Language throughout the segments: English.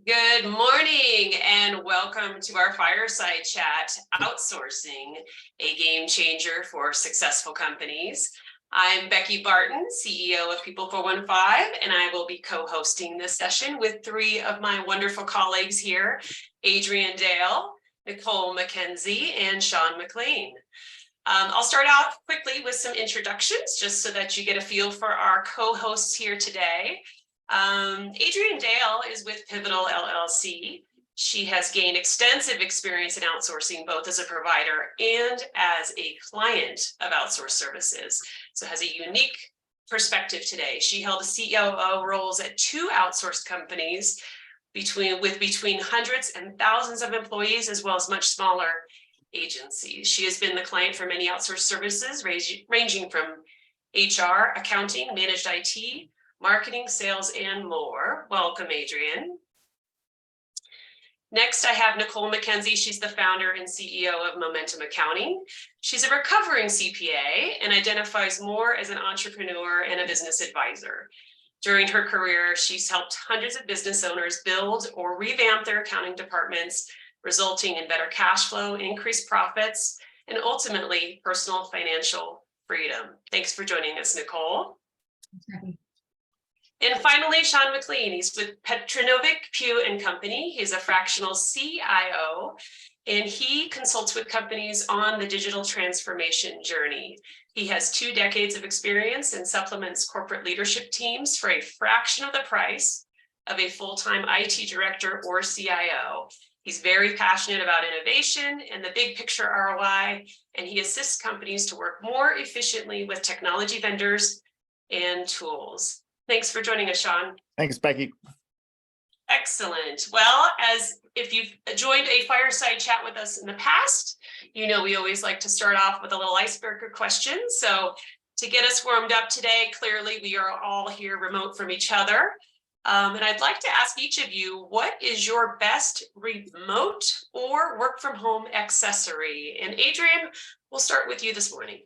Good morning and welcome to our Fireside Chat, Outsourcing, a game changer for successful companies. I'm Becky Barton, CEO of People 415, and I will be co-hosting this session with three of my wonderful colleagues here, Adrienne Dale, Nikole Mackenzie, and Sean McLean. I'll start out quickly with some introductions just so that you get a feel for our co-hosts here today. Adrienne Dale is with Pivotal LLC. She has gained extensive experience in outsourcing, both as a provider and as a client of outsourced services. So has a unique perspective today. She held COO roles at two outsourced companies with between hundreds and thousands of employees, as well as much smaller agencies. She has been the client for many outsourced services, ranging from HR, accounting, managed IT, marketing, sales, and more. Welcome, Adrienne. Next, I have Nikole Mackenzie. She's the founder and CEO of Momentum Accounting. She's a recovering CPA and identifies more as an entrepreneur and a business advisor. During her career, she's helped hundreds of business owners build or revamp their accounting departments, resulting in better cash flow, increased profits, and ultimately personal financial freedom. Thanks for joining us, Nikole. Okay. And finally, Sean McLean. He's with Petrinovich, Pugh and Company. He's a fractional CIO, and he consults with companies on the digital transformation journey. He has 2 decades of experience and supplements corporate leadership teams for a fraction of the price of a full-time IT director or CIO. He's very passionate about innovation and the big picture ROI, and he assists companies to work more efficiently with technology vendors and tools. Thanks for joining us, Sean. Thanks, Becky. Excellent. Well, as if you've joined a fireside chat with us in the past, you know we always like to start off with a little icebreaker question. So to get us warmed up today, clearly we are all here remote from each other. And I'd like to ask each of you, what is your best remote or work from home accessory? And Adrienne, we'll start with you this morning.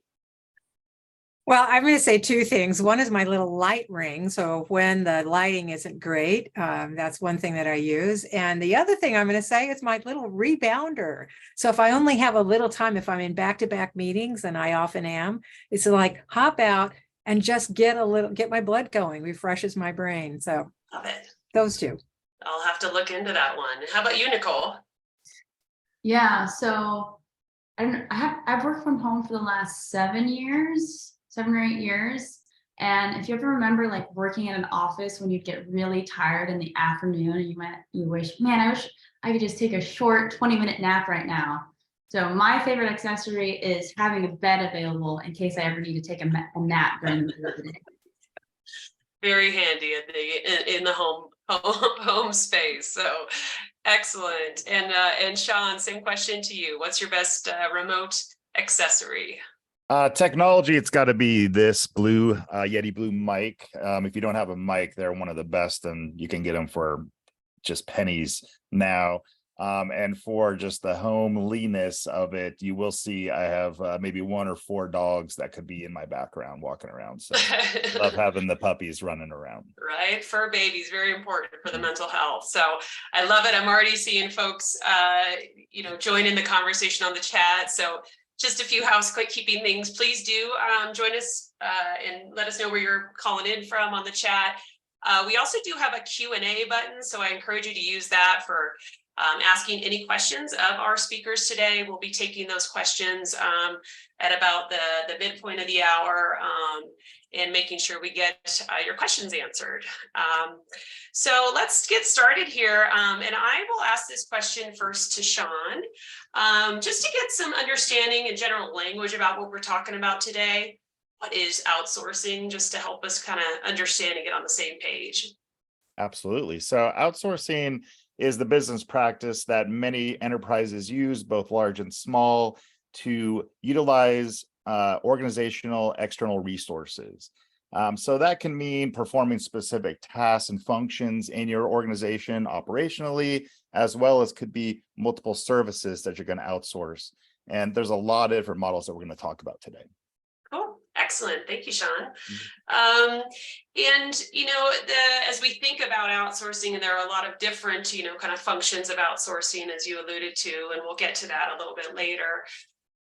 Well, I'm going to say 2 things. One is my little light ring. So when the lighting isn't great, that's one thing that I use. And the other thing I'm going to say is my little rebounder. So if I only have a little time, if I'm in back-to-back meetings, and I often am, it's like hop out and just get my blood going, refreshes my brain. So love it. Those 2. I'll have to look into that one. How about you, Nikole? Yeah, so I've worked from home for the last 7 or 8 years. And if you ever remember like working in an office when you'd get really tired in the afternoon and you wish, man, I wish I could just take a short 20-minute nap right now. So my favorite accessory is having a bed available in case I ever need to take a nap during the middle of the day. Very handy in the home space. So excellent. And Sean, same question to you. What's your best remote accessory? Technology, it's got to be this blue Yeti Blue mic. If you don't have a mic, they're one of the best, and you can get them for just pennies now. And for just the homeliness of it, you will see I have maybe 1 or 4 dogs that could be in my background walking around. So love having the puppies running around. Right, fur babies, very important for the mental health. So I love it. I'm already seeing folks, join in the conversation on the chat. So just a few housekeeping things. Please do join us and let us know where you're calling in from on the chat. We also do have a Q&A button, so I encourage you to use that for asking any questions of our speakers today. We'll be taking those questions at about the midpoint of the hour and making sure we get your questions answered. So let's get started here. And I will ask this question first to Sean, just to get some understanding and general language about what we're talking about today. What is outsourcing, just to help us kind of understand and get on the same page? Absolutely. So outsourcing is the business practice that many enterprises use, both large and small, to utilize organizational external resources. So that can mean performing specific tasks and functions in your organization operationally, as well as could be multiple services that you're going to outsource. And there's a lot of different models that we're going to talk about today. Cool. Excellent. Thank you, Sean. And, as we think about outsourcing, and there are a lot of different, kind of functions of outsourcing, as you alluded to, and we'll get to that a little bit later.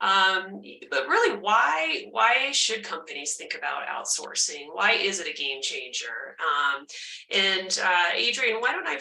But really, why should companies think about outsourcing? Why is it a game changer? Adrienne, why don't I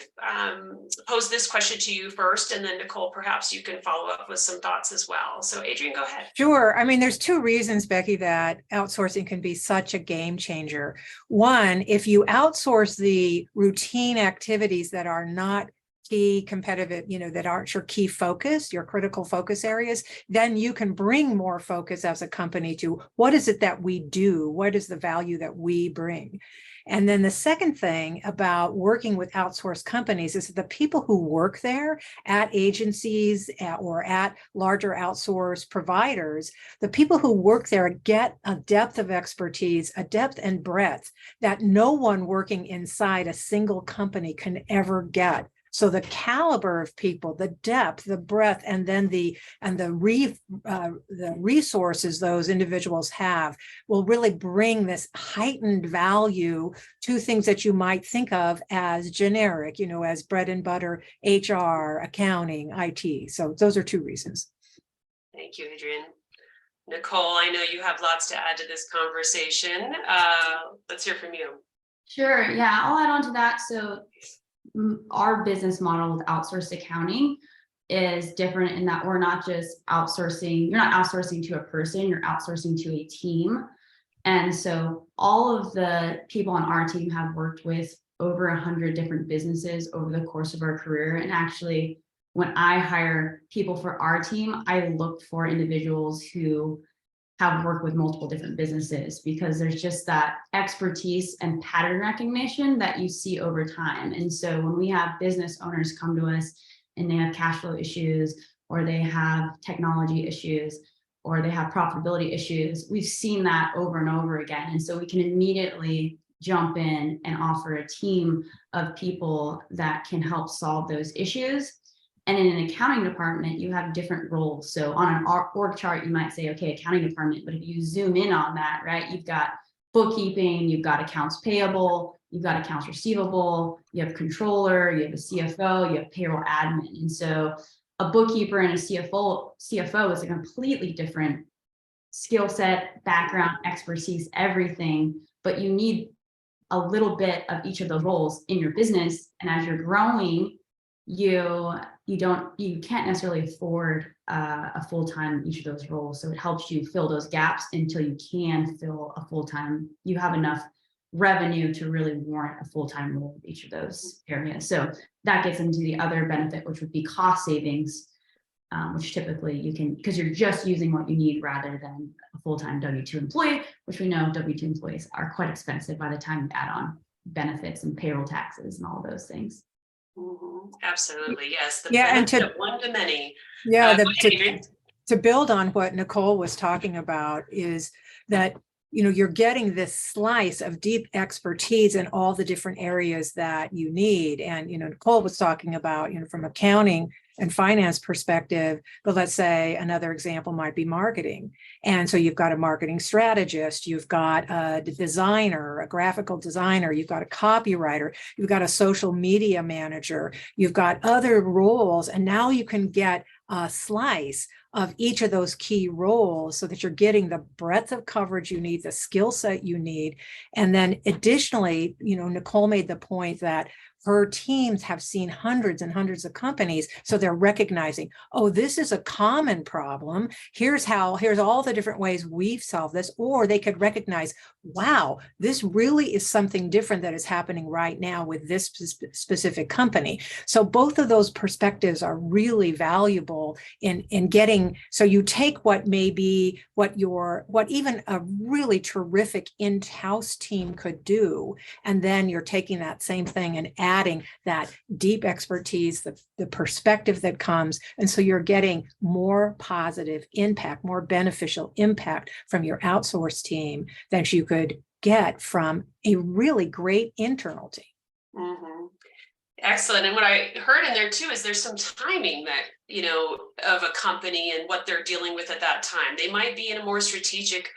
pose this question to you first, and then Nikole, perhaps you can follow up with some thoughts as well. So Adrienne, go ahead. Sure. I mean, there's two reasons, Becky, that outsourcing can be such a game changer. One, if you outsource the routine activities that are not key competitive, that aren't your key focus, your critical focus areas, then you can bring more focus as a company to what is it that we do? What is the value that we bring? And then the second thing about working with outsourced companies is that the people who work there at agencies or at larger outsourced providers, the people who work there get a depth of expertise, a depth and breadth that no one working inside a single company can ever get. So the caliber of people, the depth, the breadth, and then the resources those individuals have will really bring this heightened value to things that you might think of as generic, as bread and butter, HR, accounting, IT. So those are two reasons. Thank you, Adrienne. Nikole, I know you have lots to add to this conversation. Let's hear from you. Sure. Yeah, I'll add on to that. So our business model with outsourced accounting is different in that we're not just outsourcing, you're not outsourcing to a person, you're outsourcing to a team. And so all of the people on our team have worked with over 100 different businesses over the course of our career. And actually, when I hire people for our team, I look for individuals who have worked with multiple different businesses, because there's just that expertise and pattern recognition that you see over time. And so when we have business owners come to us and they have cash flow issues, or they have technology issues, or they have profitability issues, we've seen that over and over again. And so we can immediately jump in and offer a team of people that can help solve those issues. And in an accounting department, you have different roles. So on an org chart, you might say, okay, accounting department, but if you zoom in on that, right, you've got bookkeeping, you've got accounts payable, you've got accounts receivable, you have controller, you have a CFO, you have payroll admin. And so a bookkeeper and a CFO is a completely different skill set, background, expertise, everything, but you need a little bit of each of those roles in your business. And as you're growing, you can't necessarily afford a full-time each of those roles. So it helps you fill those gaps until you can fill a full-time, you have enough revenue to really warrant a full-time role in each of those areas. So that gets into the other benefit, which would be cost savings, which typically you can, because you're just using what you need rather than a full-time W-2 employee, which we know W-2 employees are quite expensive by the time you add on benefits and payroll taxes and all of those things. Mm-hmm. Absolutely, yes. And to one to many. To build on what Nikole was talking about is that you're getting this slice of deep expertise in all the different areas that you need. And Nikole was talking about from accounting and finance perspective, but let's say another example might be marketing. And so you've got a marketing strategist, you've got a designer, a graphical designer, you've got a copywriter, you've got a social media manager, you've got other roles, and now you can get a slice of each of those key roles so that you're getting the breadth of coverage you need, the skill set you need. And then additionally, Nikole made the point that her teams have seen hundreds and hundreds of companies. So they're recognizing, oh, this is a common problem. Here's all the different ways we've solved this. Or they could recognize, wow, this really is something different that is happening right now with this specific company. So both of those perspectives are really valuable in getting, so you take what even a really terrific in-house team could do, and then you're taking that same thing and adding that deep expertise, the perspective that comes. And so you're getting more positive impact, more beneficial impact from your outsourced team than you could get from a really great internal team. Mm-hmm. Excellent. And what I heard in there too is there's some timing that, of a company and what they're dealing with at that time. They might be in a more strategic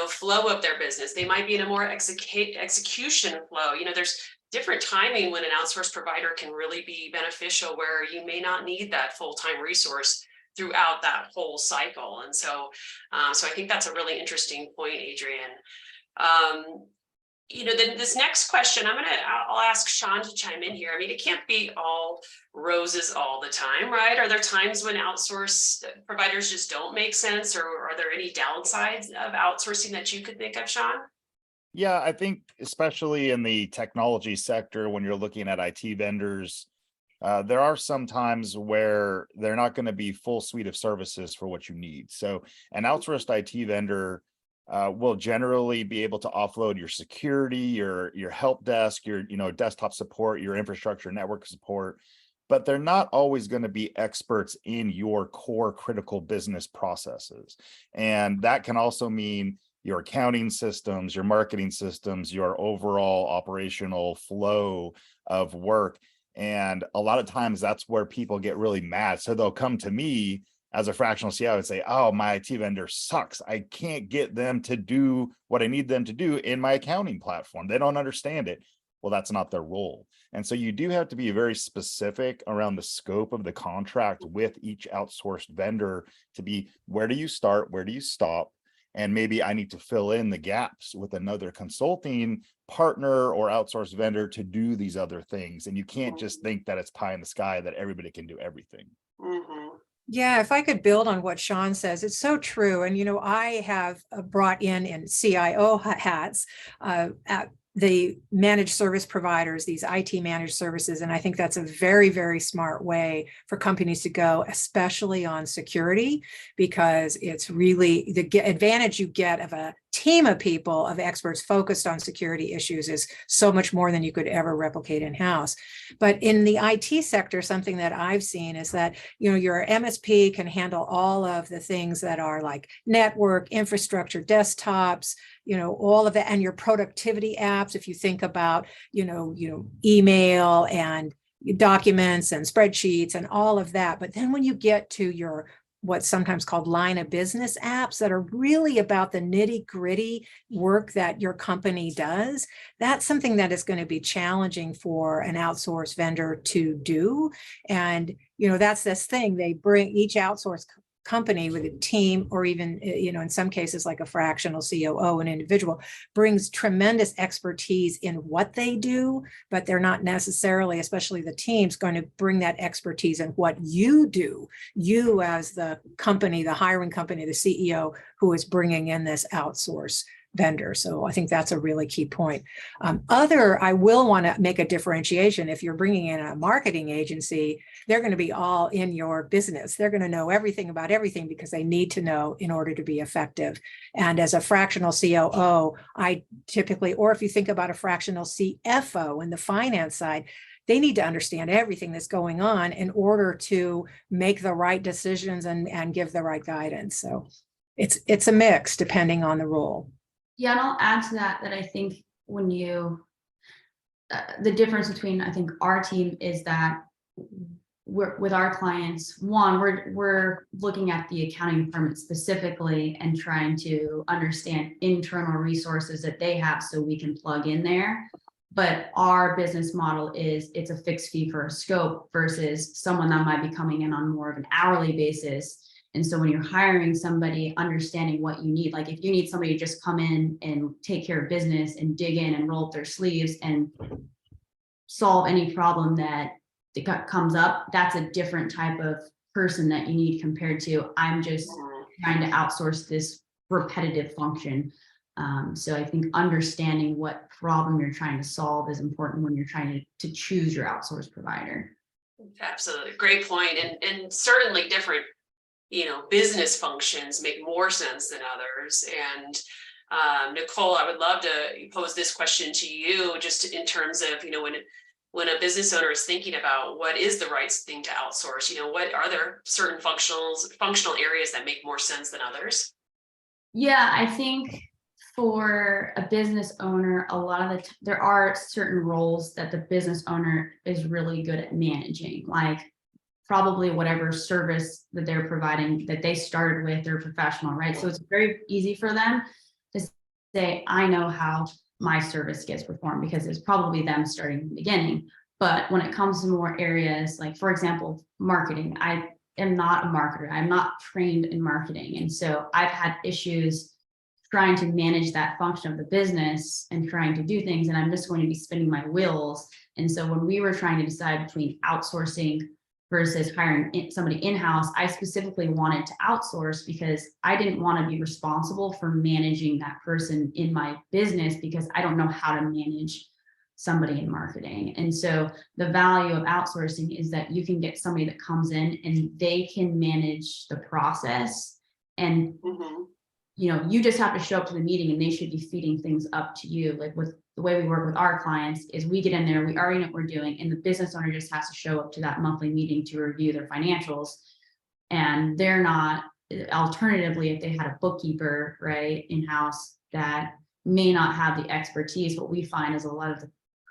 flow of their business. They might be in a more execution flow. There's different timing when an outsourced provider can really be beneficial, where you may not need that full-time resource throughout that whole cycle. And so I think that's a really interesting point, Adrienne. Then this next question, I'll ask Sean to chime in here. I mean, it can't be all roses all the time, right? Are there times when outsource providers just don't make sense, or are there any downsides of outsourcing that you could think of, Sean? Yeah, I think especially in the technology sector, when you're looking at IT vendors, there are some times where they're not going to be full suite of services for what you need. So an outsourced IT vendor will generally be able to offload your security, your help desk, your desktop support, your infrastructure, network support, but they're not always going to be experts in your core critical business processes. And that can also mean your accounting systems, your marketing systems, your overall operational flow of work. And a lot of times that's where people get really mad. So they'll come to me as a fractional CIO and say, oh, my IT vendor sucks. I can't get them to do what I need them to do in my accounting platform. They don't understand it. Well, that's not their role. And so you do have to be very specific around the scope of the contract with each outsourced vendor to be, where do you start? Where do you stop? And maybe I need to fill in the gaps with another consulting partner or outsourced vendor to do these other things. And you can't just think that it's pie in the sky, that everybody can do everything. Mm-hmm. Yeah, if I could build on what Sean says, it's so true. And, I have brought in CIO hats at the managed service providers, these IT managed services. And I think that's a very, very smart way for companies to go, especially on security, because it's really the advantage you get of a team of people, of experts focused on security issues, is so much more than you could ever replicate in-house. But in the IT sector, something that I've seen is that, your MSP can handle all of the things that are like network, infrastructure, desktops, all of that, and your productivity apps. If you think about, email and documents and spreadsheets and all of that. But then when you get to your what's sometimes called line of business apps that are really about the nitty gritty work that your company does, that's something that is going to be challenging for an outsourced vendor to do. And, that's this thing, they bring each outsourced company with a team, or even, in some cases like a fractional COO, an individual, brings tremendous expertise in what they do, but they're not necessarily, especially the teams, going to bring that expertise in what you do, you as the company, the hiring company, the CEO who is bringing in this outsource vendor. So I think that's a really key point. I will want to make a differentiation. If you're bringing in a marketing agency, they're going to be all in your business. They're going to know everything about everything because they need to know in order to be effective. And as a fractional COO, I typically, or if you think about a fractional CFO in the finance side, they need to understand everything that's going on in order to make the right decisions and give the right guidance. So it's a mix depending on the role. Yeah, and I'll add to that I think when the difference between, I think, our team is that we're with our clients, we're looking at the accounting department specifically and trying to understand internal resources that they have so we can plug in there. But our business model is it's a fixed fee for a scope versus someone that might be coming in on more of an hourly basis. And so when you're hiring somebody, understanding what you need, like if you need somebody to just come in and take care of business and dig in and roll up their sleeves and solve any problem that comes up, that's a different type of person that you need compared to, I'm just trying to outsource this repetitive function. So I think understanding what problem you're trying to solve is important when you're trying to choose your outsource provider. Absolutely. Great point. And certainly different, business functions make more sense than others. And Nikole, I would love to pose this question to you, just in terms of, when a business owner is thinking about what is the right thing to outsource, what are there certain functional areas that make more sense than others? Yeah, I think for a business owner, a lot of there are certain roles that the business owner is really good at managing, like probably whatever service that they're providing that they started with, they're professional, right? So it's very easy for them to say, I know how my service gets performed because it's probably them starting in the beginning. But when it comes to more areas, like for example, marketing, I am not a marketer. I'm not trained in marketing. And so I've had issues trying to manage that function of the business and trying to do things. And I'm just going to be spinning my wheels. And so when we were trying to decide between outsourcing versus hiring somebody in-house, I specifically wanted to outsource because I didn't want to be responsible for managing that person in my business because I don't know how to manage somebody in marketing. And so the value of outsourcing is that you can get somebody that comes in and they can manage the process. And you just have to show up to the meeting and they should be feeding things up to you. Like with the way we work with our clients is we get in there, we already know what we're doing, and the business owner just has to show up to that monthly meeting to review their financials. And they're not, alternatively, if they had a bookkeeper, right, in-house that may not have the expertise, what we find is a lot of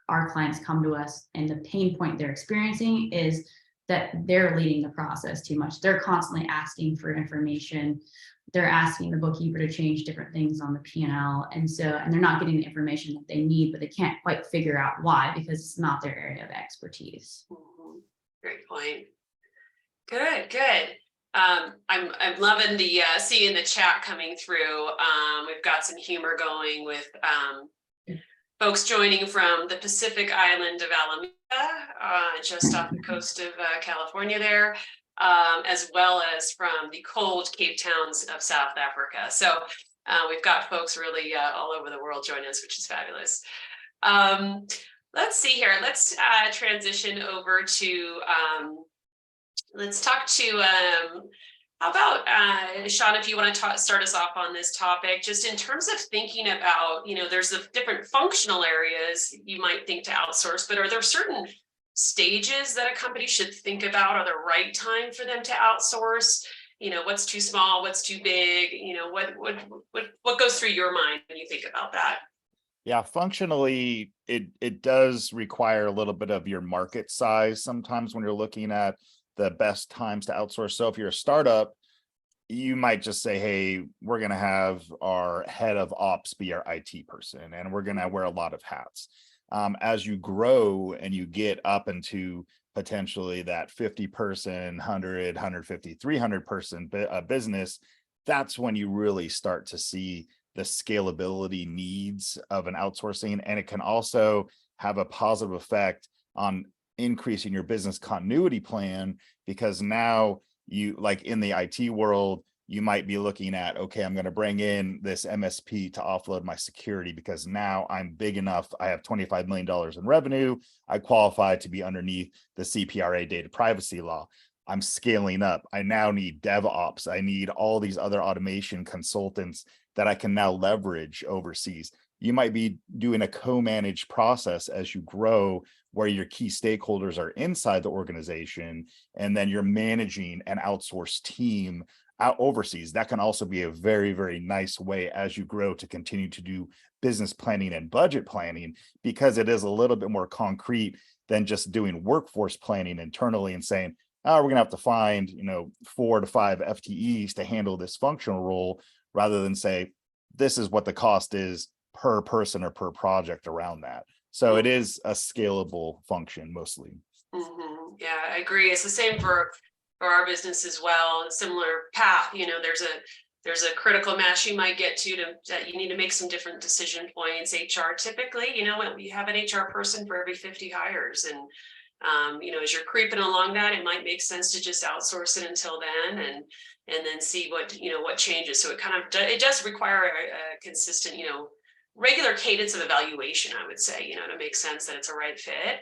our clients come to us and the pain point they're experiencing is that they're leading the process too much. They're constantly asking for information. They're asking the bookkeeper to change different things on the P&L. And they're not getting the information that they need, but they can't quite figure out why, because it's not their area of expertise. Great point. Good. I'm loving the seeing the chat coming through. We've got some humor going with folks joining from the Pacific island of Alameda, just off the coast of California there. As well as from the cold Cape Towns of South Africa. So we've got folks really all over the world joining us, which is fabulous. Let's see here. Let's transition over to, let's talk to, how about, Sean, if you want to start us off on this topic, just in terms of thinking about, there's the different functional areas you might think to outsource, but are there certain stages that a company should think about are the right time for them to outsource? What's too small, what's too big, what goes through your mind when you think about that? Yeah, functionally, it does require a little bit of your market size sometimes when you're looking at the best times to outsource. So if you're a startup, you might just say, hey, we're going to have our head of ops be our IT person, and we're going to wear a lot of hats. As you grow and you get up into potentially that 50 person, 100, 150, 300 person business, that's when you really start to see the scalability needs of an outsourcing. And it can also have a positive effect on increasing your business continuity plan, because now you, like in the IT world, you might be looking at, okay, I'm going to bring in this MSP to offload my security because now I'm big enough. I have $25 million in revenue. I qualify to be underneath the CPRA data privacy law. I'm scaling up. I now need DevOps. I need all these other automation consultants that I can now leverage overseas. You might be doing a co-managed process as you grow, where your key stakeholders are inside the organization, and then you're managing an outsourced team out overseas. That can also be a very, very nice way as you grow to continue to do business planning and budget planning, because it is a little bit more concrete than just doing workforce planning internally and saying, oh, we're going to have to find, 4 to 5 FTEs to handle this functional role, rather than say, this is what the cost is per person or per project around that. So it is a scalable function mostly. Yeah, I agree. It's the same for our business as well. Similar path, there's a critical mass you might get to that you need to make some different decision points. HR typically, you have an HR person for every 50 hires, and as you're creeping along that, it might make sense to just outsource it until then, and then see what changes. So it does require a consistent, regular cadence of evaluation, I would say, to make sense that it's a right fit.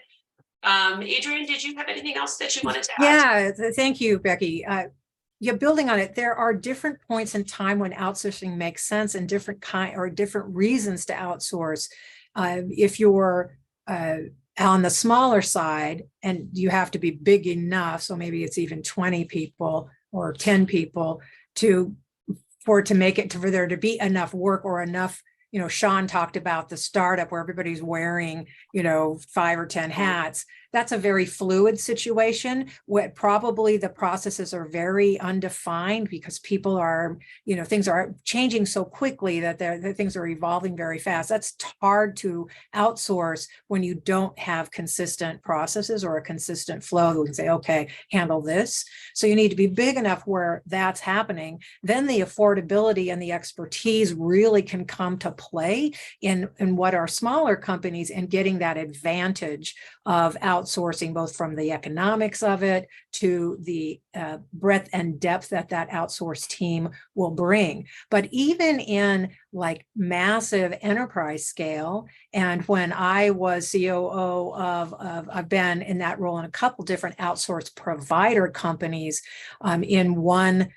Adrienne, did you have anything else that you wanted to add? Yeah, thank you, Becky. You're building on it. There are different points in time when outsourcing makes sense, and different reasons to outsource. If you're on the smaller side and you have to be big enough, so maybe it's even 20 people or 10 people for there to be enough work or enough Sean talked about the startup where everybody's wearing, 5 or 10 hats. That's a very fluid situation where probably the processes are very undefined because people are, things are changing so quickly that things are evolving very fast. That's hard to outsource when you don't have consistent processes or a consistent flow that we can say, okay, handle this. So you need to be big enough where that's happening. Then the affordability and the expertise really can come to play in what are smaller companies and getting that advantage of outsourcing, both from the economics of it to the breadth and depth that outsourced team will bring. But even in like massive enterprise scale, and when I was COO I've been in that role in a couple different outsourced provider companies. In one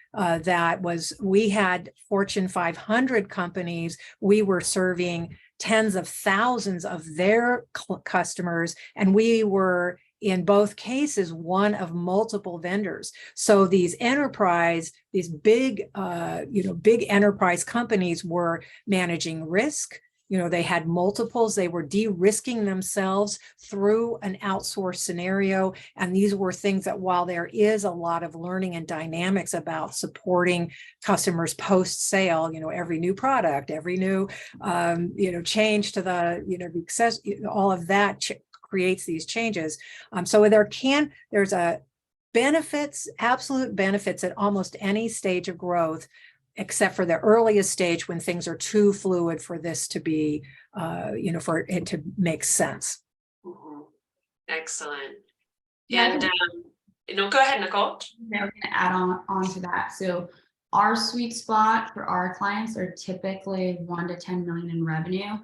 we had Fortune 500 companies, we were serving tens of thousands of their customers, and we were in both cases one of multiple vendors. So these big enterprise companies were managing risk. They had multiples, they were de-risking themselves through an outsourced scenario. And these were things that, while there is a lot of learning and dynamics about supporting customers post-sale, every new product, every new, change to the, all of that creates these changes. So there's absolute benefits at almost any stage of growth, except for the earliest stage when things are too fluid for this to be, for it to make sense. Mm-hmm. Excellent. Yeah, And go ahead, Nikole. we're going to add on to that. So our sweet spot for our clients are typically 1 to 10 million in revenue.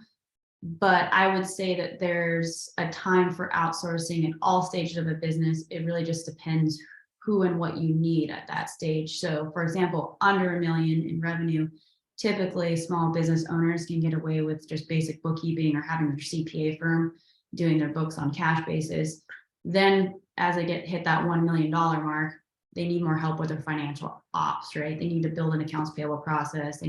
But I would say that there's a time for outsourcing in all stages of a business. It really just depends who and what you need at that stage. So for example, under $1 million in revenue, typically small business owners can get away with just basic bookkeeping or having their CPA firm doing their books on cash basis. Then as they hit that $1 million mark, they need more help with their financial ops, right? They need to build an accounts payable process. They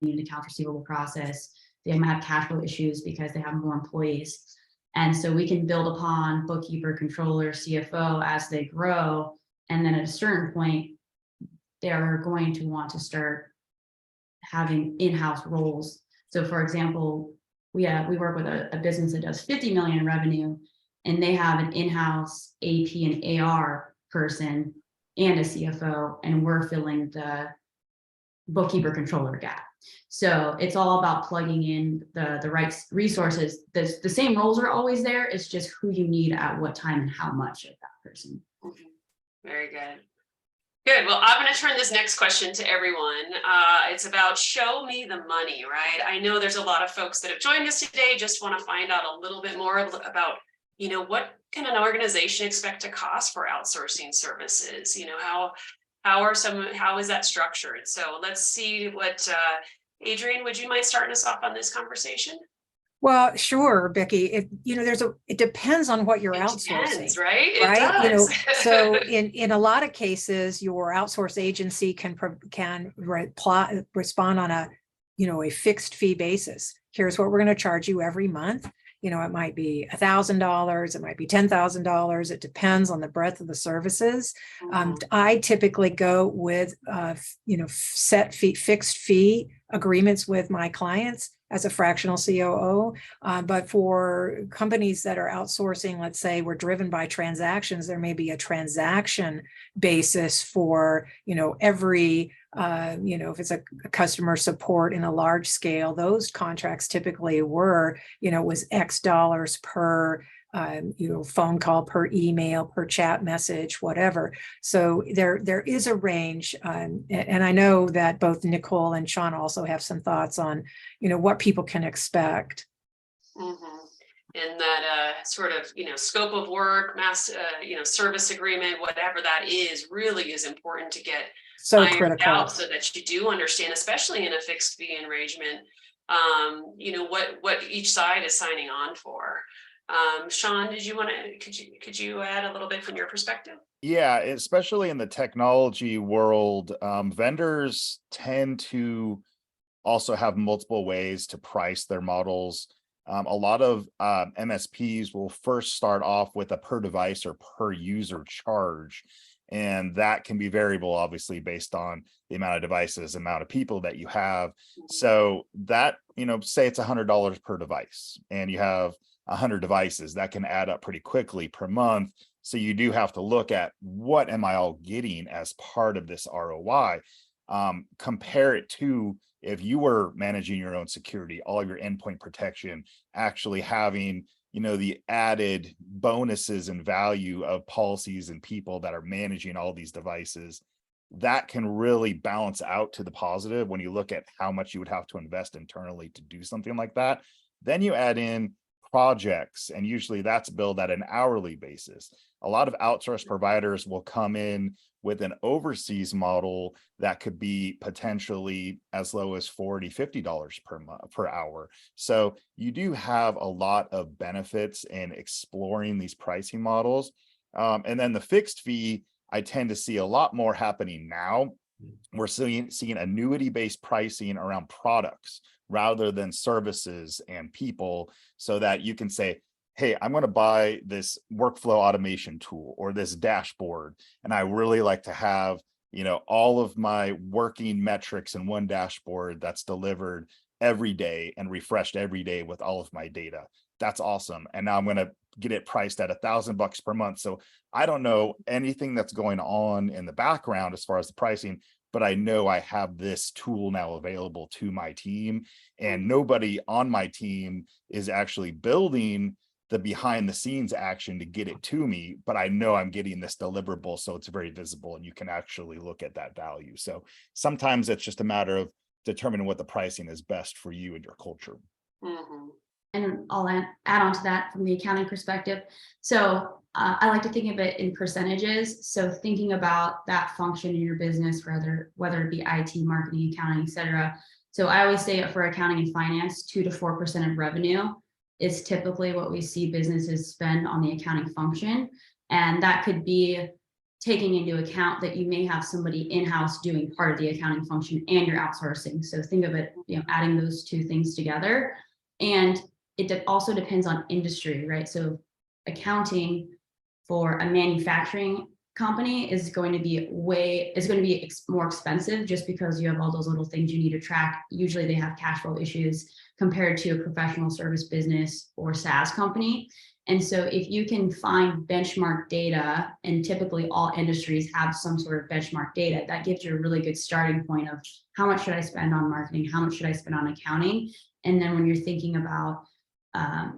need an accounts receivable process. They might have cash flow issues because they have more employees. And so we can build upon bookkeeper, controller, CFO as they grow. And then at a certain point, they're going to want to start having in-house roles. So for example, we work with a business that does 50 million in revenue, and they have an in-house AP and AR person and a CFO, and we're filling the bookkeeper controller gap. So it's all about plugging in the right resources. The same roles are always there. It's just who you need at what time and how much of that person. Very good. Good. Well, I'm going to turn this next question to everyone. It's about show me the money, right? I know there's a lot of folks that have joined us today, just want to find out a little bit more about, what can an organization expect to cost for outsourcing services? How is that structured? So let's see what, Adrienne, would you mind starting us off on this conversation? Well, sure, Becky. It depends on what you're outsourcing, depends, right? It right? does. So in a lot of cases, your outsource agency can respond on a fixed fee basis. Here's what we're going to charge you every month. It might be $1,000, it might be $10,000. It depends on the breadth of the services. I typically go with set fee, fixed fee agreements with my clients as a fractional COO. But for companies that are outsourcing, let's say we're driven by transactions, there may be a transaction basis for, every, if it's a customer support in a large scale, those contracts typically was X dollars per phone call, per email, per chat message, whatever. So there is a range. And I know that both Nikole and Sean also have some thoughts on, what people can expect. Mm-hmm. And that sort of, scope of work, service agreement, whatever that really is important to get So ironed critical out so that you do understand, especially in a fixed fee arrangement, what each side is signing on for. Sean, could you add a little bit from your perspective? Yeah, especially in the technology world, vendors tend to also have multiple ways to price their models. A lot of MSPs will first start off with a per device or per user charge. And that can be variable, obviously, based on the amount of devices, amount of people that you have. So that, say it's $100 per device and you have 100 devices, that can add up pretty quickly per month. So you do have to look at what am I all getting as part of this ROI? Compare it to if you were managing your own security, all your endpoint protection, actually having the added bonuses and value of policies and people that are managing all these devices, that can really balance out to the positive when you look at how much you would have to invest internally to do something like that. Then you add in projects, and usually that's billed at an hourly basis. A lot of outsource providers will come in with an overseas model that could be potentially as low as $40, $50 per hour. So you do have a lot of benefits in exploring these pricing models. And then the fixed fee, I tend to see a lot more happening now. We're seeing annuity-based pricing around products rather than services and people, so that you can say, hey, I'm going to buy this workflow automation tool or this dashboard, and I really like to have, all of my working metrics in one dashboard that's delivered every day and refreshed every day with all of my data. That's awesome. And now I'm going to get it priced at $1,000 per month. So I don't know anything that's going on in the background as far as the pricing, but I know I have this tool now available to my team, and nobody on my team is actually building the behind the scenes action to get it to me, but I know I'm getting this deliverable. So it's very visible and you can actually look at that value. So sometimes it's just a matter of determining what the pricing is best for you and your culture. Mm-hmm. And I'll add on to that from the accounting perspective. So I like to think of it in percentages. So thinking about that function in your business, whether it be IT, marketing, accounting, et cetera. So I always say for accounting and finance, 2 to 4% of revenue is typically what we see businesses spend on the accounting function. And that could be taking into account that you may have somebody in-house doing part of the accounting function and you're outsourcing. So think of it, adding those two things together. And it also depends on industry, right? So accounting for a manufacturing company is going to be more expensive, just because you have all those little things you need to track. Usually they have cash flow issues compared to a professional service business or SaaS company. And so if you can find benchmark data, and typically all industries have some sort of benchmark data, that gives you a really good starting point of how much should I spend on marketing? How much should I spend on accounting? And then when you're thinking about,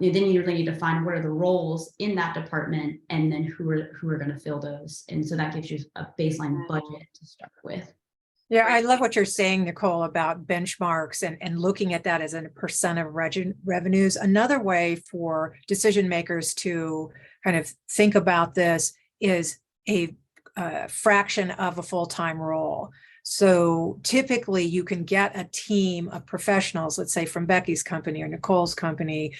then you really need to find what are the roles in that department, and then who are going to fill those. And so that gives you a baseline budget to start with. Yeah, I love what you're saying, Nikole, about benchmarks and looking at that as a percent of revenues. Another way for decision makers to kind of think about this is a fraction of a full-time role. So typically you can get a team of professionals, let's say from Becky's company or Nikole's company,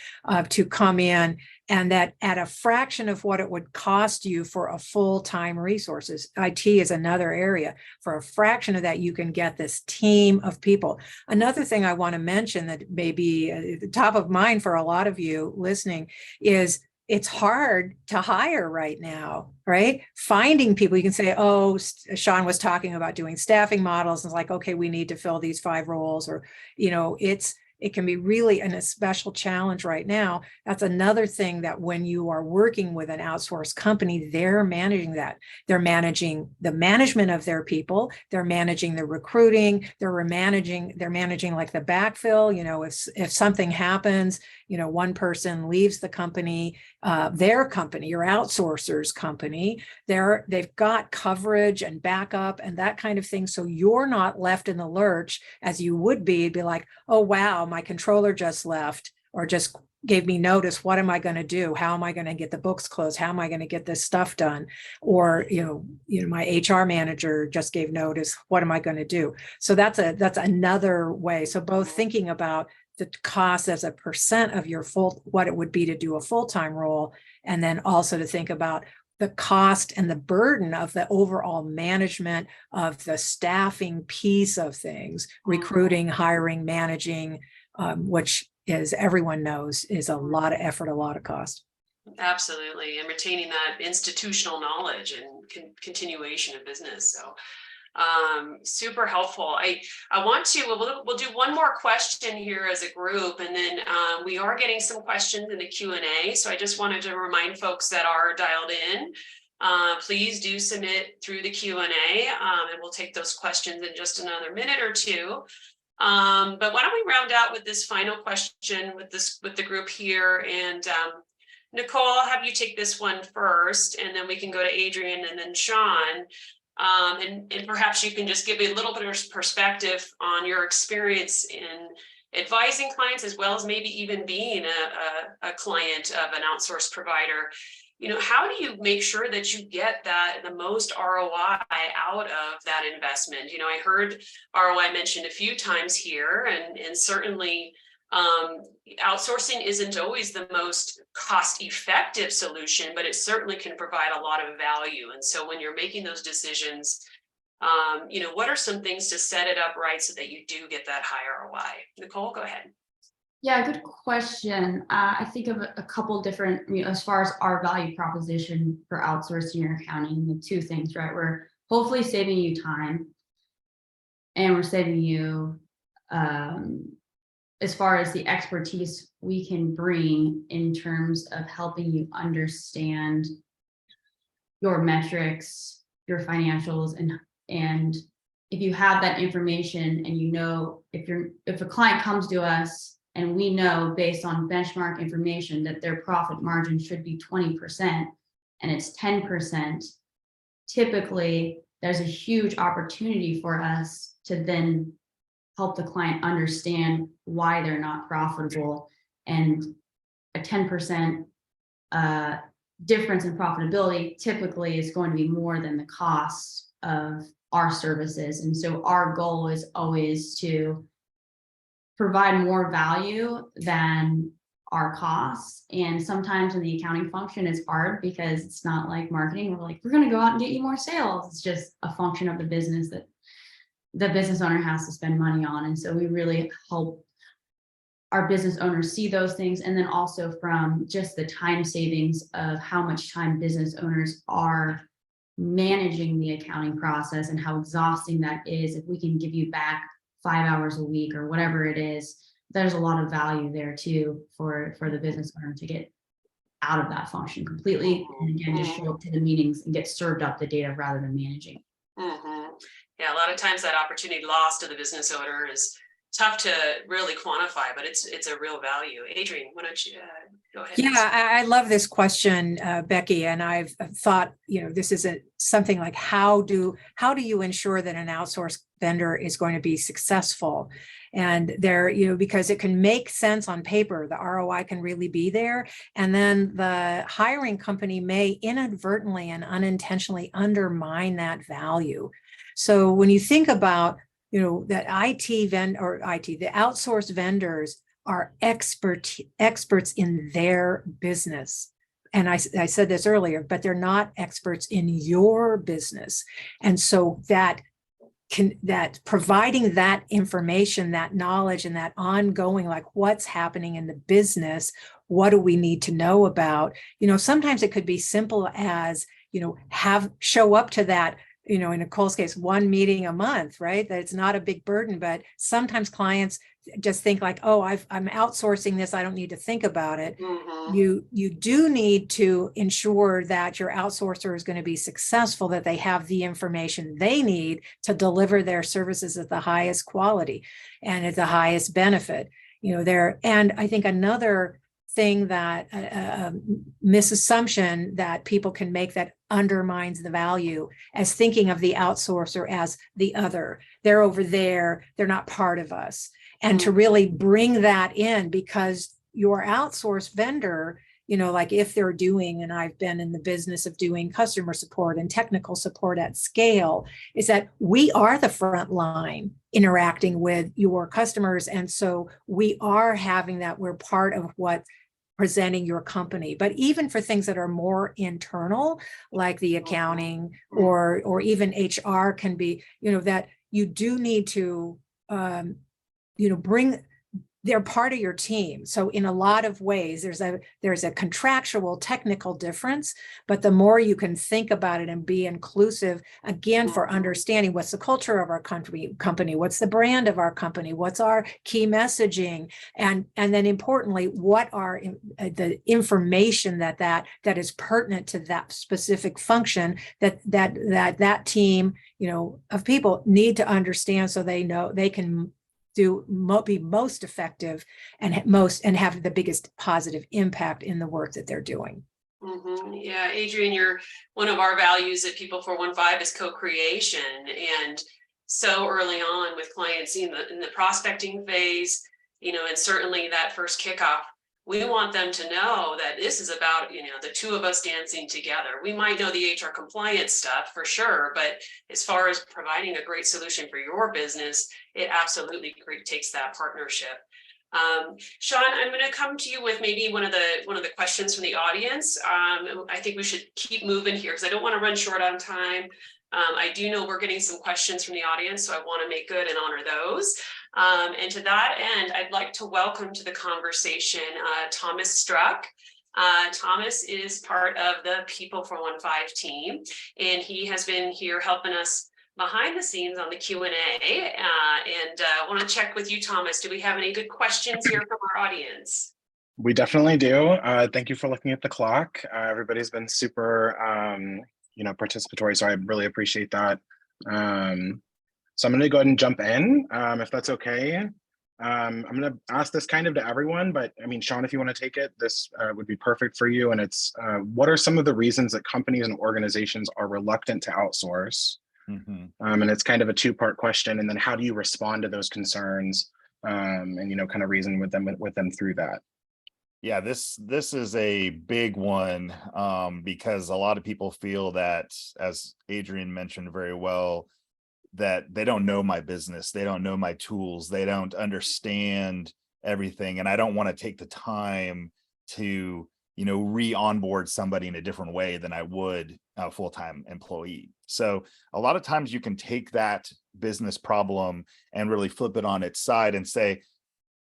to come in, and that at a fraction of what it would cost you for a full-time resources. IT is another area. For a fraction of that, you can get this team of people. Another thing I want to mention that may be at the top of mind for a lot of you listening is it's hard to hire right now, right? Finding people, you can say, oh, Sean was talking about doing staffing models. And it's like, okay, we need to fill these 5 roles, or, it can be really a special challenge right now. That's another thing that when you are working with an outsourced company, they're managing that. They're managing the management of their people. They're managing the recruiting. They're managing like the backfill. If something happens, one person leaves the company, their company, your outsourcer's company, they've got coverage and backup and that kind of thing. So you're not left in the lurch as you would be. It'd be like, oh, wow, my controller just left or just gave me notice. What am I going to do? How am I going to get the books closed? How am I going to get this stuff done? Or, my HR manager just gave notice. What am I going to do? So that's another way. So both thinking about the cost as a percent of your what it would be to do a full-time role, and then also to think about the cost and the burden of the overall management of the staffing piece of things, recruiting, hiring, managing, which is, everyone knows, is a lot of effort, a lot of cost. Absolutely. And retaining that institutional knowledge and continuation of business. So super helpful. I want to, we'll do one more question here as a group, and then we are getting some questions in the Q&A. So I just wanted to remind folks that are dialed in, please do submit through the Q&A, and we'll take those questions in just another minute or two. But why don't we round out with this final question with the group here, and Nikole, I'll have you take this one first, and then we can go to Adrienne and then Sean. And perhaps you can just give a little bit of perspective on your experience in advising clients, as well as maybe even being a client of an outsourced provider. You know, how do you make sure that you get the most ROI out of that investment? You know, I heard ROI mentioned a few times here, and certainly outsourcing isn't always the most cost-effective solution, but it certainly can provide a lot of value. And so when you're making those decisions, you know, what are some things to set it up right so that you do get that high ROI? Nikole, go ahead. Yeah, good question. I think of a couple different, as far as our value proposition for outsourcing your accounting, the two things, right? We're hopefully saving you time, and we're saving you as far as the expertise we can bring in terms of helping you understand your metrics, your financials, and if you have that information, and you know, if a client comes to us and we know based on benchmark information that their profit margin should be 20% and it's 10%, typically there's a huge opportunity for us to then help the client understand why they're not profitable. And a 10% difference in profitability typically is going to be more than the cost of our services. And so our goal is always to provide more value than our costs. And sometimes in the accounting function, it's hard because it's not like marketing. We're like, we're going to go out and get you more sales. It's just a function of the business that the business owner has to spend money on. And so we really help our business owners see those things. And then also from just the time savings of how much time business owners are managing the accounting process and how exhausting that is. If we can give you back 5 hours a week or whatever it is, there's a lot of value there too for the business owner to get out of that function completely. And again, just show up to the meetings and get served up the data rather than managing. Yeah, a lot of times that opportunity lost to the business owner is tough to really quantify, but it's a real value. Adrienne, why don't you go ahead? Yeah, I love this question, Becky, and I've thought, this is something like how do you ensure that an outsourced vendor is going to be successful? And there, because it can make sense on paper, the ROI can really be there, and then the hiring company may inadvertently and unintentionally undermine that value. So when you think about that the outsourced vendors are experts in their business. And I said this earlier, but they're not experts in your business. And so that providing that information, that knowledge, and that ongoing, like what's happening in the business, what do we need to know about? Sometimes it could be simple as, show up to that, in Nikole's case, one meeting a month, right? That it's not a big burden, but sometimes clients just think like, oh, I'm outsourcing this, I don't need to think about it. You do need to ensure that your outsourcer is going to be successful, that they have the information they need to deliver their services at the highest quality and at the highest benefit. And I think another thing that misassumption that people can make that undermines the value as thinking of the outsourcer as the other. They're over there, they're not part of us. And to really bring that in, because your outsourced vendor, like if they're doing, and I've been in the business of doing customer support and technical support at scale, is that we are the front line interacting with your customers. And so we are having that, we're part of what presenting your company. But even for things that are more internal, like the accounting or even HR can be, that you do need to, bring, they're part of your team. So in a lot of ways, there's a contractual technical difference, but the more you can think about it and be inclusive, again, for understanding what's the culture of our company, what's the brand of our company, what's our key messaging, and then importantly, what are the information that is pertinent to that specific function that team, of people need to understand, so they know they can be most effective and have the biggest positive impact in the work that they're doing. Yeah, Adrienne, one of our values at People 415 is co-creation, and so early on with clients in the prospecting phase, and certainly that first kickoff, we want them to know that this is about, the two of us dancing together. We might know the HR compliance stuff for sure, but as far as providing a great solution for your business, it absolutely takes that partnership. Sean, I'm going to come to you with maybe one of the questions from the audience. I think we should keep moving here because I don't want to run short on time. I do know we're getting some questions from the audience, so I want to make good and honor those. And to that end, I'd like to welcome to the conversation Thomas Struck. Thomas is part of the People 415 team, and he has been here helping us behind the scenes on the Q&A. And I want to check with you, Thomas. Do we have any good questions here from our audience? We definitely do. Thank you for looking at the clock. Everybody's been super, participatory, so I really appreciate that. So I'm going to go ahead and jump in, if that's okay. I'm going to ask this kind of to everyone, but I mean, Sean, if you want to take it, this would be perfect for you. And it's, what are some of the reasons that companies and organizations are reluctant to outsource? And it's kind of a two-part question. And then how do you respond to those concerns, and, kind of reason with them through that? Yeah, this is a big one, because a lot of people feel that, as Adrienne mentioned very well, that they don't know my business, they don't know my tools, they don't understand everything, and I don't want to take the time to re-onboard somebody in a different way than I would a full-time employee. So a lot of times you can take that business problem and really flip it on its side and say,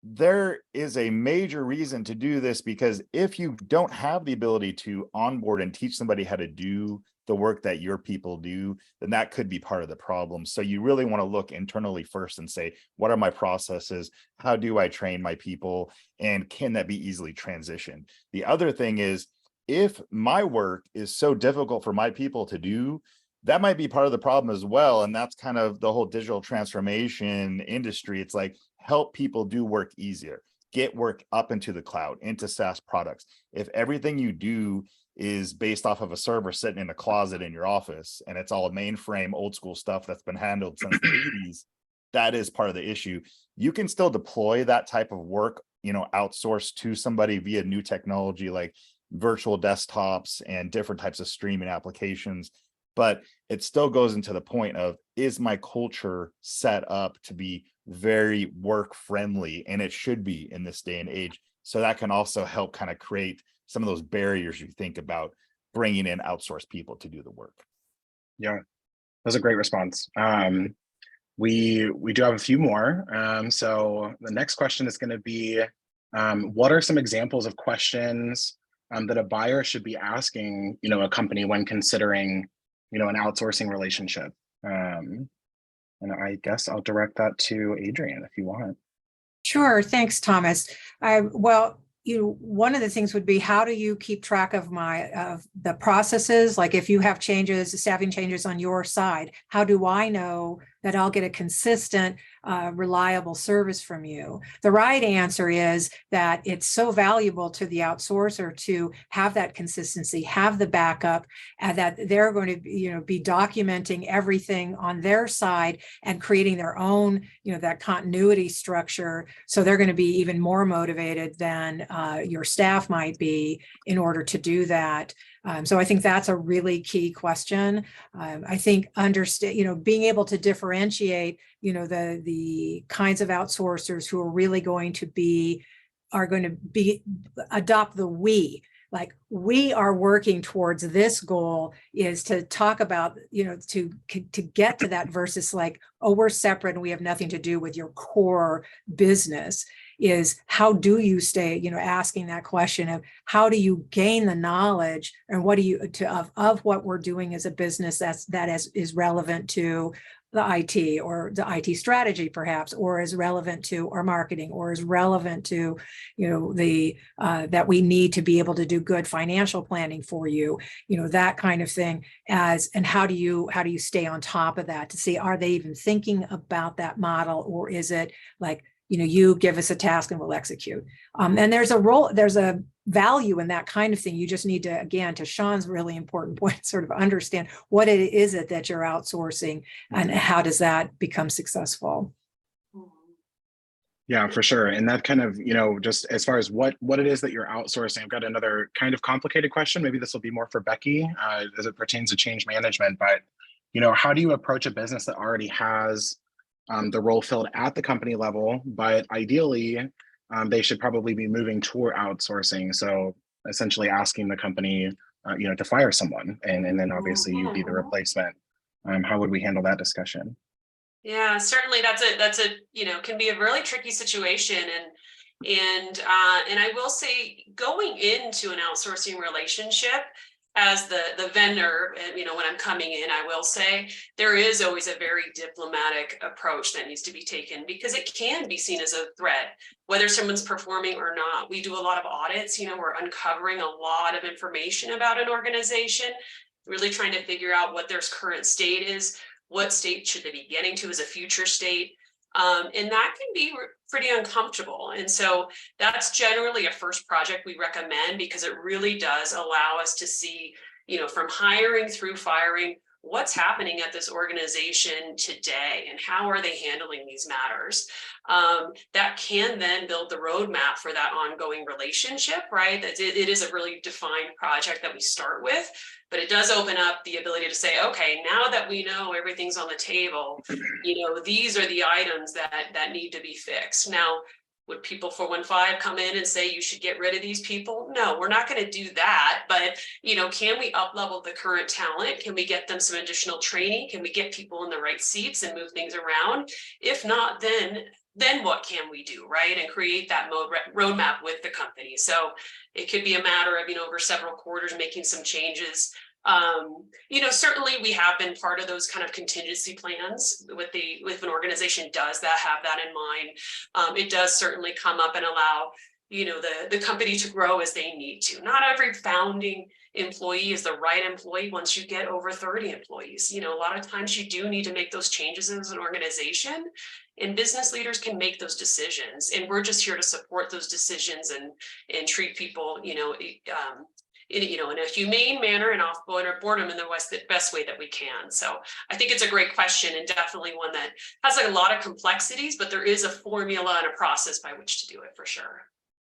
there is a major reason to do this, because if you don't have the ability to onboard and teach somebody how to do the work that your people do, then that could be part of the problem. So you really want to look internally first and say, what are my processes? How do I train my people? And can that be easily transitioned? The other thing is, if my work is so difficult for my people to do, that might be part of the problem as well. And that's kind of the whole digital transformation industry. It's like, help people do work easier, get work up into the cloud, into SaaS products. If everything you do is based off of a server sitting in a closet in your office, and it's all mainframe old school stuff that's been handled since the 80s, that is part of the issue. You can still deploy that type of work, outsource to somebody via new technology like virtual desktops and different types of streaming applications. But it still goes into the point of, is my culture set up to be very work friendly? And it should be in this day and age. So that can also help kind of create some of those barriers you think about bringing in outsourced people to do the work. Yeah, that's a great response. We do have a few more. So the next question is going to be, what are some examples of questions that a buyer should be asking, a company when considering, an outsourcing relationship? And I guess I'll direct that to Adrienne if you want. Sure. Thanks, Thomas. One of the things would be, how do you keep track of the processes? Like if you have staffing changes on your side, how do I know that I'll get a consistent, reliable service from you? The right answer is that it's so valuable to the outsourcer to have that consistency, have the backup, and that they're going to, be documenting everything on their side and creating their own, that continuity structure. So they're going to be even more motivated than your staff might be in order to do that. So I think that's a really key question. I think being able to differentiate, the kinds of outsourcers who are really going to be, are going to adopt the we. Like, we are working towards this goal, is to talk about, to get to that, versus like, oh, we're separate and we have nothing to do with your core business. Is how do you stay, asking that question of how do you gain the knowledge, and what do you of what we're doing as a business that is relevant to the IT, or the IT strategy perhaps, or is relevant to our marketing, or is relevant to, that we need to be able to do good financial planning for you, that kind of thing. And how do you stay on top of that to see, are they even thinking about that model, or is it like, you give us a task and we'll execute. And there's a value in that kind of thing. You just need to, again, to Sean's really important point, sort of understand what it is that you're outsourcing, and how does that become successful. Yeah, for sure. And that kind of, just as far as what it is that you're outsourcing, I've got another kind of complicated question. Maybe this will be more for Becky as it pertains to change management. But, how do you approach a business that already has the role filled at the company level, but ideally they should probably be moving toward outsourcing? So essentially asking the company, to fire someone, and then obviously you'd be the replacement. How would we handle that discussion? Yeah, certainly that's a can be a really tricky situation, and I will say, going into an outsourcing relationship as the vendor, when I'm coming in, I will say there is always a very diplomatic approach that needs to be taken, because it can be seen as a threat, whether someone's performing or not. We do a lot of audits, we're uncovering a lot of information about an organization, really trying to figure out what their current state is, what state should they be getting to as a future state. And that can be pretty uncomfortable. And so that's generally a first project we recommend, because it really does allow us to see, from hiring through firing, what's happening at this organization today and how are they handling these matters. That can then build the roadmap for that ongoing relationship, right? That it is a really defined project that we start with, but it does open up the ability to say, okay, now that we know everything's on the table, these are the items that need to be fixed. Now, would People 415 come in and say you should get rid of these people? No, we're not going to do that. But, can we up-level the current talent? Can we get them some additional training? Can we get people in the right seats and move things around? If not, then what can we do, right? And create that roadmap with the company. So it could be a matter of, over several quarters, making some changes. Certainly we have been part of those kind of contingency plans with an organization does have that in mind. It does certainly come up and allow, the company to grow as they need to. Not every founding employee is the right employee once you get over 30 employees. A lot of times you do need to make those changes as an organization, and business leaders can make those decisions. And we're just here to support those decisions and treat people, in a humane manner and board them in the best way that we can. So I think it's a great question, and definitely one that has a lot of complexities, but there is a formula and a process by which to do it, for sure.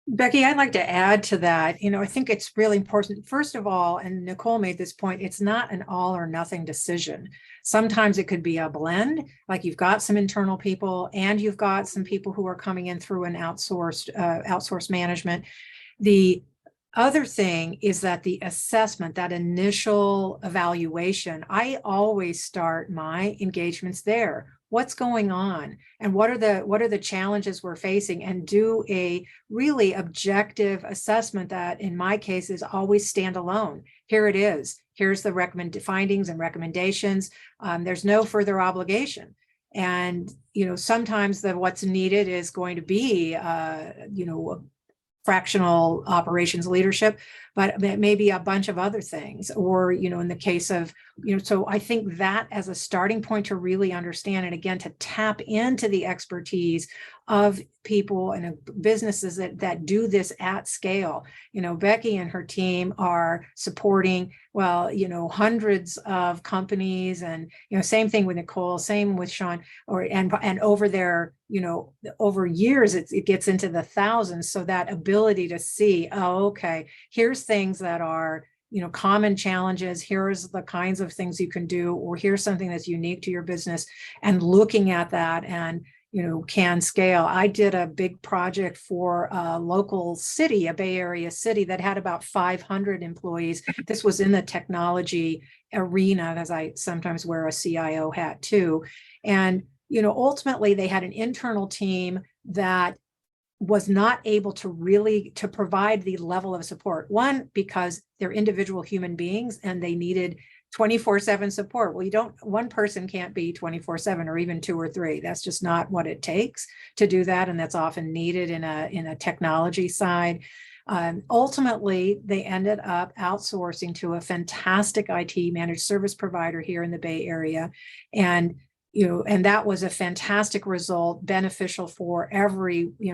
Becky, I'd like to add to that. I think it's really important. First of all, and Nikole made this point, it's not an all or nothing decision. Sometimes it could be a blend, like you've got some internal people and you've got some people who are coming in through an outsourced management. The other thing is that the assessment, that initial evaluation, I always start my engagements there. What's going on, and what are the challenges we're facing, and do a really objective assessment that, in my case, is always standalone. Here it is. Here's the findings and recommendations. There's no further obligation. And sometimes what's needed is going to be fractional operations leadership, but maybe a bunch of other things, or, in the case of, so I think that as a starting point to really understand, and again, to tap into the expertise of people and businesses that do this at scale. Becky and her team are supporting, hundreds of companies, and, same thing with Nikole, same with Sean, and over there, over years, it gets into the thousands. So that ability to see, oh, okay, here's things that are, common challenges. Here's the kinds of things you can do, or here's something that's unique to your business, and looking at that and, can scale. I did a big project for a local city, a Bay Area city that had about 500 employees. This was in the technology arena, as I sometimes wear a CIO hat too. And, ultimately they had an internal team that was not able to really to provide the level of support. One, because they're individual human beings and they needed 24/7 support. Well, one person can't be 24/7 or even 2 or 3. That's just not what it takes to do that. And that's often needed in a technology side. Ultimately, they ended up outsourcing to a fantastic IT managed service provider here in the Bay Area. And and that was a fantastic result, beneficial for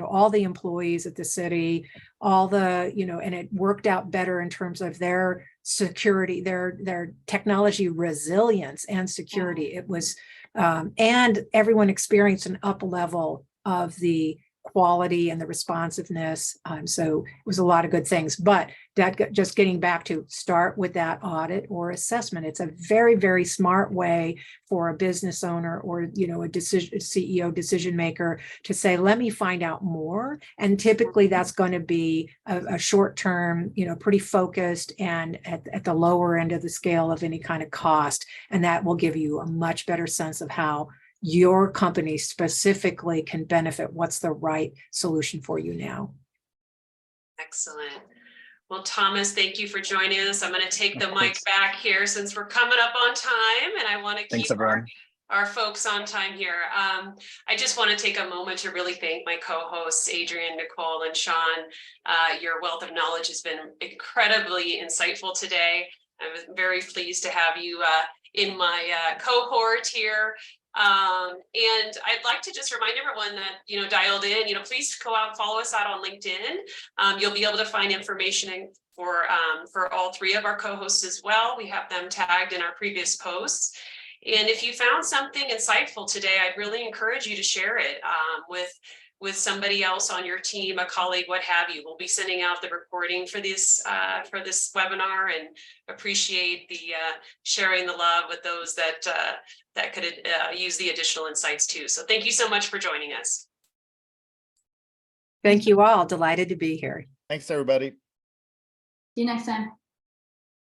all the employees at the city, all the, and it worked out better in terms of their security, their technology resilience and security. It was, and everyone experienced an up level of the quality and the responsiveness. So it was a lot of good things, but that just getting back to start with that audit or assessment. It's a very, very smart way for a business owner or, a CEO decision maker to say, let me find out more. And typically that's going to be a short term, pretty focused and at the lower end of the scale of any kind of cost. And that will give you a much better sense of how your company specifically can benefit. What's the right solution for you now? Excellent. Well, Thomas, thank you for joining us. I'm going to take the mic back here since we're coming up on time, and I want to keep our folks on time here. I just want to take a moment to really thank my co-hosts, Adrienne, Nikole, and Sean. Your wealth of knowledge has been incredibly insightful today. I'm very pleased to have you in my cohort here. And I'd like to just remind everyone that, dialed in, please go out and follow us out on LinkedIn. You'll be able to find information for all 3 of our co-hosts as well. We have them tagged in our previous posts. And if you found something insightful today, I'd really encourage you to share it with somebody else on your team, a colleague, what have you. We'll be sending out the recording for this webinar, and appreciate the sharing the love with those that could use the additional insights too. So thank you so much for joining us. Thank you all. Delighted to be here. Thanks, everybody. See you next time.